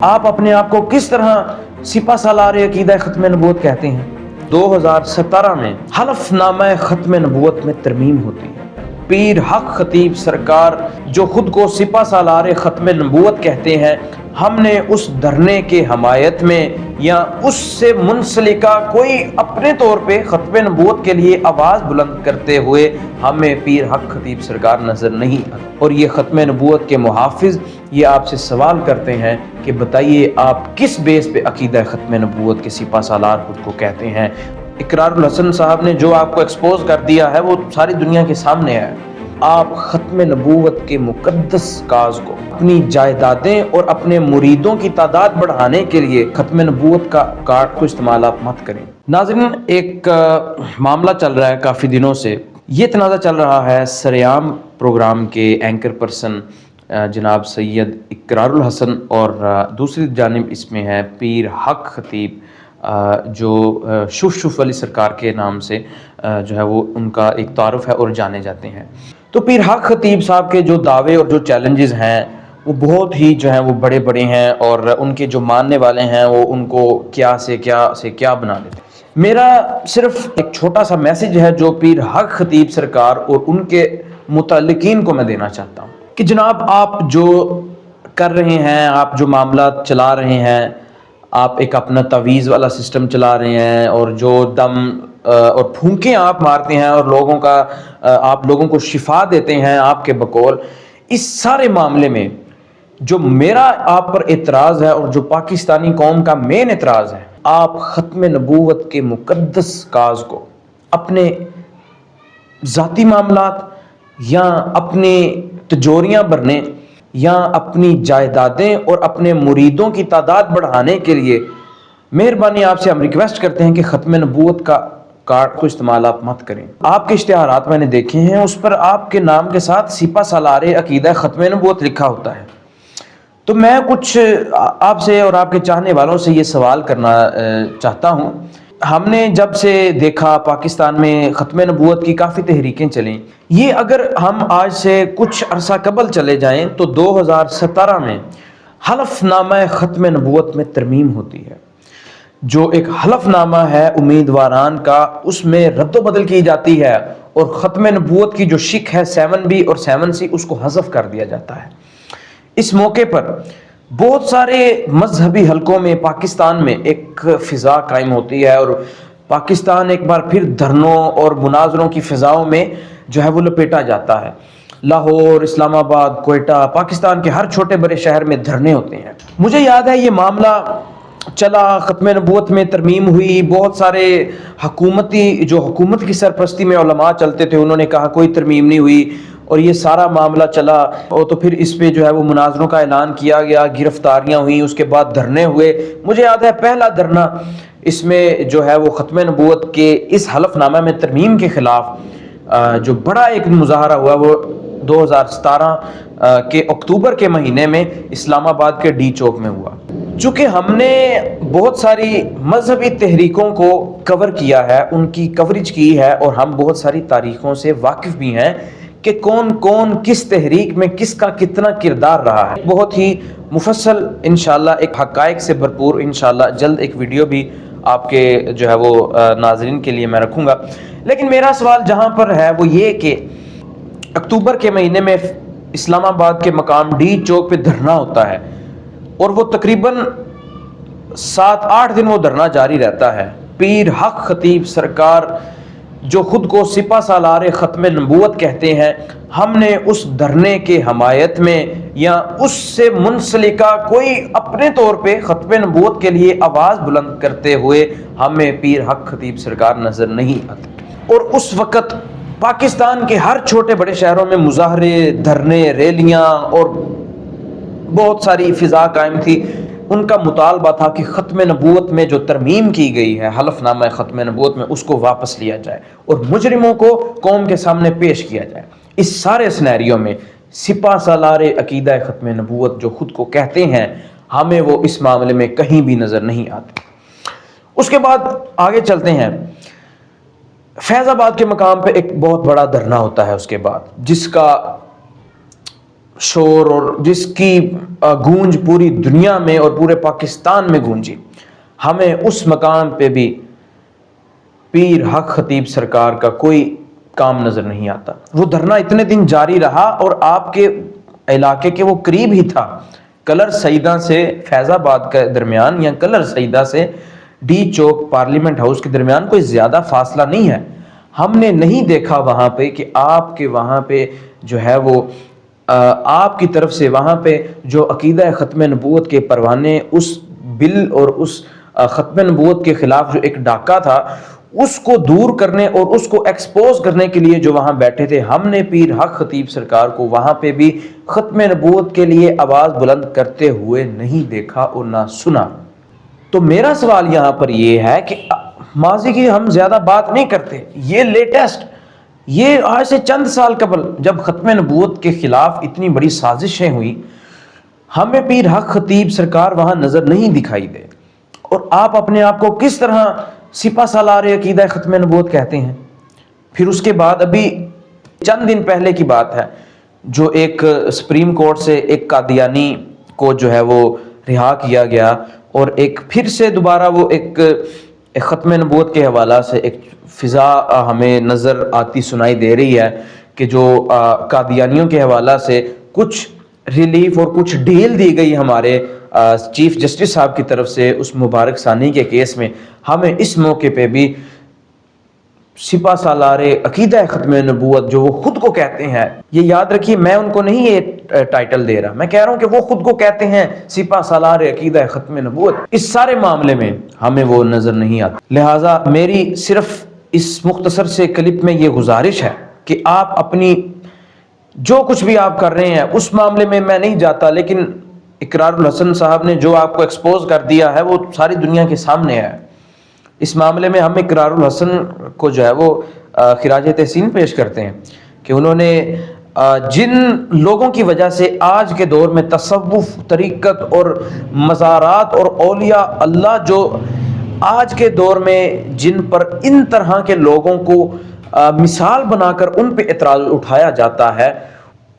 آپ اپنے آپ کو کس طرح سپہ سالار عقیدہ ختم نبوت کہتے ہیں؟ 2017 میں حلف نامہ ختم نبوت میں ترمیم ہوتی ہے۔ پیر حق خطیب سرکار جو خود کو سپہ سالار ختم نبوت کہتے ہیں، ہم نے اس دھرنے کے حمایت میں یا اس سے منسلکہ کوئی اپنے طور پہ ختم نبوت کے لیے آواز بلند کرتے ہوئے ہمیں پیر حق خطیب سرکار نظر نہیں آتے۔ اور یہ ختم نبوت کے محافظ یہ آپ سے سوال کرتے ہیں کہ بتائیے آپ کس بیس پہ عقیدہ ختم نبوت کے سپہ سالار خود کو کہتے ہیں؟ اقرار الحسن صاحب نے جو آپ کو ایکسپوز کر دیا ہے وہ ساری دنیا کے سامنے ہے۔ آپ ختم نبوت کے مقدس کاز کو اپنی جائیدادیں اور اپنے مریدوں کی تعداد بڑھانے کے لیے ختم نبوت کا کارڈ کو استعمال آپ مت کریں۔ ناظرین، ایک معاملہ چل رہا ہے کافی دنوں سے، یہ تنازع چل رہا ہے سریام پروگرام کے اینکر پرسن جناب سید اقرار الحسن اور دوسری جانب اس میں ہے پیر حق خطیب جو شف علی سرکار کے نام سے جو ہے وہ ان کا ایک تعارف ہے اور جانے جاتے ہیں۔ تو پیر حق خطیب صاحب کے جو دعوے اور جو چیلنجز ہیں وہ بہت ہی جو ہیں وہ بڑے بڑے ہیں، اور ان کے جو ماننے والے ہیں وہ ان کو کیا سے کیا بنا دیتے ہیں۔ میرا صرف ایک چھوٹا سا میسج ہے جو پیر حق خطیب سرکار اور ان کے متعلقین کو میں دینا چاہتا ہوں کہ جناب آپ جو کر رہے ہیں، آپ جو معاملات چلا رہے ہیں، آپ ایک اپنا تعویذ والا سسٹم چلا رہے ہیں، اور جو دم اور پھونکیں آپ مارتے ہیں اور آپ لوگوں کو شفا دیتے ہیں آپ کے بقول، اس سارے معاملے میں جو میرا آپ پر اعتراض ہے اور جو پاکستانی قوم کا مین اعتراض ہے، آپ ختم نبوت کے مقدس کاز کو اپنے ذاتی معاملات یا اپنی تجوریاں بھرنے یا اپنی جائیدادیں اور اپنے مریدوں کی تعداد بڑھانے کے لیے مہربانی آپ سے ہم ریکویسٹ کرتے ہیں کہ ختم نبوت کا کارڈ کو استعمال آپ مت کریں۔ آپ کے اشتہارات میں نے دیکھے ہیں، اس پر آپ کے نام کے ساتھ سپہ سالار عقیدہ ختم نبوت لکھا ہوتا ہے۔ تو میں کچھ آپ سے اور آپ کے چاہنے والوں سے یہ سوال کرنا چاہتا ہوں۔ ہم نے جب سے دیکھا پاکستان میں ختم نبوت کی کافی تحریکیں چلیں، یہ اگر ہم آج سے کچھ عرصہ قبل چلے جائیں تو 2017 میں حلف نامہ ختم نبوت میں ترمیم ہوتی ہے، جو ایک حلف نامہ ہے امیدواران کا، اس میں رد و بدل کی جاتی ہے اور ختم نبوت کی جو شک ہے 7B اور 7C اس کو حذف کر دیا جاتا ہے۔ اس موقع پر بہت سارے مذہبی حلقوں میں پاکستان میں ایک فضا قائم ہوتی ہے، اور پاکستان ایک بار پھر دھرنوں اور مناظروں کی فضاؤں میں جو ہے وہ لپیٹا جاتا ہے۔ لاہور، اسلام آباد، کوئٹہ، پاکستان کے ہر چھوٹے بڑے شہر میں دھرنے ہوتے ہیں۔ مجھے یاد ہے یہ معاملہ چلا، ختم نبوت میں ترمیم ہوئی، بہت سارے حکومت کی سرپرستی میں علماء چلتے تھے، انہوں نے کہا کوئی ترمیم نہیں ہوئی، اور یہ سارا معاملہ چلا، اور تو پھر اس پہ جو ہے وہ مناظروں کا اعلان کیا گیا، گرفتاریاں ہوئیں، اس کے بعد دھرنے ہوئے۔ مجھے یاد ہے پہلا دھرنا اس میں جو ہے وہ ختم نبوت کے اس حلف نامہ میں ترمیم کے خلاف جو بڑا ایک مظاہرہ ہوا وہ 2017 کے اکتوبر کے مہینے میں اسلام آباد کے ڈی چوک میں ہوا۔ چونکہ ہم نے بہت ساری مذہبی تحریکوں کو کور کیا ہے، ان کی کوریج کی ہے، اور ہم بہت ساری تاریخوں سے واقف بھی ہیں کہ کون کس تحریک میں کس کا کتنا کردار رہا ہے۔ بہت ہی مفصل انشاءاللہ ایک حقائق سے بھرپور انشاءاللہ جلد ایک ویڈیو بھی آپ کے جو ہے وہ ناظرین کے لیے میں رکھوں گا۔ لیکن میرا سوال جہاں پر ہے وہ یہ کہ اکتوبر کے مہینے میں اسلام آباد کے مقام ڈی چوک پہ دھرنا ہوتا ہے، اور وہ تقریباً 7-8 دن وہ دھرنا جاری رہتا ہے۔ پیر حق خطیب سرکار جو خود کو سپہ سالار ختم نبوت کہتے ہیں، ہم نے اس دھرنے کے حمایت میں یا اس سے منسلکہ کوئی اپنے طور پہ ختم نبوت کے لیے آواز بلند کرتے ہوئے ہمیں پیر حق خطیب سرکار نظر نہیں آتے۔ اور اس وقت پاکستان کے ہر چھوٹے بڑے شہروں میں مظاہرے، دھرنے، ریلیاں اور بہت ساری فضا قائم تھی۔ ان کا مطالبہ تھا کہ ختم نبوت میں جو ترمیم کی گئی ہے حلف نامہ ختم نبوت میں، اس کو واپس لیا جائے اور مجرموں کو قوم کے سامنے پیش کیا جائے۔ اس سارے سینیریو میں سپہ سالار عقیدہ ختم نبوت جو خود کو کہتے ہیں، ہمیں وہ اس معاملے میں کہیں بھی نظر نہیں آتے۔ اس کے بعد آگے چلتے ہیں، فیض آباد کے مقام پہ ایک بہت بڑا دھرنا ہوتا ہے اس کے بعد، جس کا شور اور جس کی گونج پوری دنیا میں اور پورے پاکستان میں گونجی، ہمیں اس مقام پہ بھی پیر حق خطیب سرکار کا کوئی کام نظر نہیں آتا۔ وہ دھرنا اتنے دن جاری رہا اور آپ کے علاقے کے وہ قریب ہی تھا، کلر سیدہ سے فیض آباد کے درمیان یا کلر سیدہ سے ڈی چوک پارلیمنٹ ہاؤس کے درمیان کوئی زیادہ فاصلہ نہیں ہے۔ ہم نے نہیں دیکھا وہاں پہ کہ آپ کے وہاں پہ جو ہے وہ آپ کی طرف سے وہاں پہ جو عقیدہ ختم نبوت کے پروانے، اس بل اور اس ختم نبوت کے خلاف جو ایک ڈاکہ تھا، اس کو دور کرنے اور اس کو ایکسپوز کرنے کے لیے جو وہاں بیٹھے تھے، ہم نے پیر حق خطیب سرکار کو وہاں پہ بھی ختم نبوت کے لیے آواز بلند کرتے ہوئے نہیں دیکھا اور نہ سنا۔ تو میرا سوال یہاں پر یہ ہے کہ ماضی کی ہم زیادہ بات نہیں کرتے، یہ لیٹسٹ، یہ آج سے چند سال قبل جب ختم نبوت کے خلاف اتنی بڑی سازشیں ہوئی، ہمیں پیر حق خطیب سرکار وہاں نظر نہیں دکھائی دے، اور آپ اپنے آپ کو کس طرح سپہ سالار عقیدہ ختم نبوت کہتے ہیں۔ پھر اس کے بعد ابھی چند دن پہلے کی بات ہے، جو ایک سپریم کورٹ سے ایک قادیانی کو جو ہے وہ رہا کیا گیا، اور ایک پھر سے دوبارہ وہ ایک ختم نبوت کے حوالہ سے ایک فضا ہمیں نظر آتی سنائی دے رہی ہے کہ جو قادیانیوں کے حوالہ سے کچھ ریلیف اور کچھ ڈیل دی گئی ہمارے چیف جسٹس صاحب کی طرف سے اس مبارک ثانی کے کیس میں۔ ہمیں اس موقع پہ بھی سپہ سالار عقیدہ ختم نبوت جو وہ خود کو کہتے ہیں، یہ یاد رکھیے میں ان کو نہیں یہ ٹائٹل دے رہا، میں کہہ رہا ہوں کہ وہ خود کو کہتے ہیں سپہ سالار عقیدہ ختم نبوت، اس سارے معاملے میں ہمیں وہ نظر نہیں آتا۔ لہٰذا میری صرف اس مختصر سے کلپ میں یہ گزارش ہے کہ آپ اپنی جو کچھ بھی آپ کر رہے ہیں اس معاملے میں میں نہیں جاتا، لیکن اقرار الحسن صاحب نے جو آپ کو ایکسپوز کر دیا ہے وہ ساری دنیا کے سامنے ہے۔ اس معاملے میں ہم اقرار الحسن کو جو ہے وہ خراج تحسین پیش کرتے ہیں کہ انہوں نے جن لوگوں کی وجہ سے آج کے دور میں تصوف، طریقت اور مزارات اور اولیاء اللہ جو آج کے دور میں جن پر ان طرح کے لوگوں کو مثال بنا کر ان پہ اعتراض اٹھایا جاتا ہے،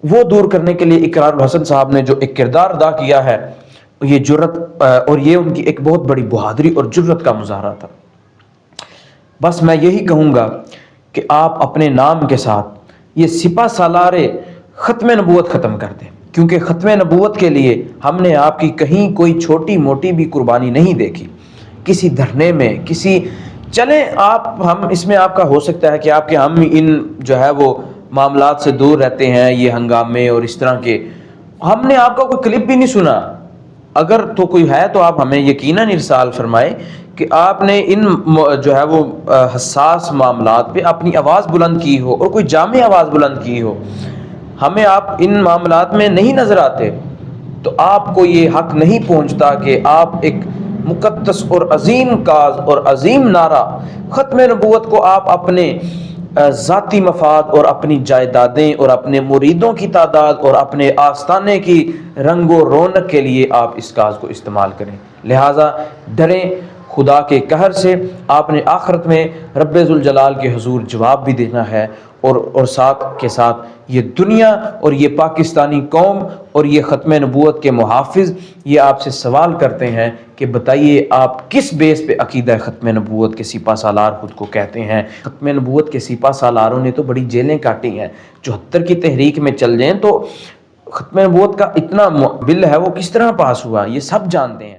وہ دور کرنے کے لیے اقرار الحسن صاحب نے جو ایک کردار ادا کیا ہے، یہ جرت اور یہ ان کی ایک بہت بڑی بہادری اور جرت کا مظاہرہ تھا۔ بس میں یہی کہوں گا کہ آپ اپنے نام کے ساتھ یہ سپہ سالار ختم نبوت ختم کر دیں، کیونکہ ختم نبوت کے لیے ہم نے آپ کی کہیں کوئی چھوٹی موٹی بھی قربانی نہیں دیکھی، کسی دھرنے میں، کسی چلیں آپ ہم اس میں آپ کا ہو سکتا ہے کہ آپ کے ہم ان جو ہے وہ معاملات سے دور رہتے ہیں، یہ ہنگامے اور اس طرح کے، ہم نے آپ کا کوئی کلپ بھی نہیں سنا۔ اگر تو کوئی ہے تو آپ ہمیں یقیناً ارسال فرمائیں کہ آپ نے ان جو ہے وہ حساس معاملات پہ اپنی آواز بلند کی ہو اور کوئی جامع آواز بلند کی ہو۔ ہمیں آپ ان معاملات میں نہیں نظر آتے، تو آپ کو یہ حق نہیں پہنچتا کہ آپ ایک مقدس اور عظیم کاز اور عظیم نعرہ ختم نبوت کو آپ اپنے ذاتی مفاد اور اپنی جائیدادیں اور اپنے مریدوں کی تعداد اور اپنے آستانے کی رنگ و رونق کے لیے آپ اس کاز کو استعمال کریں۔ لہٰذا ڈریں خدا کے قہر سے، آپ نے آخرت میں رب ذوالجلال کے حضور جواب بھی دینا ہے، اور ساتھ کے ساتھ یہ دنیا اور یہ پاکستانی قوم اور یہ ختم نبوت کے محافظ یہ آپ سے سوال کرتے ہیں کہ بتائیے آپ کس بیس پہ عقیدہ ختم نبوت کے سپہ سالار خود کو کہتے ہیں؟ ختم نبوت کے سپہ سالاروں نے تو بڑی جیلیں کاٹی ہیں، 74 کی تحریک میں چل جائیں تو ختم نبوت کا اتنا بل ہے وہ کس طرح پاس ہوا، یہ سب جانتے ہیں۔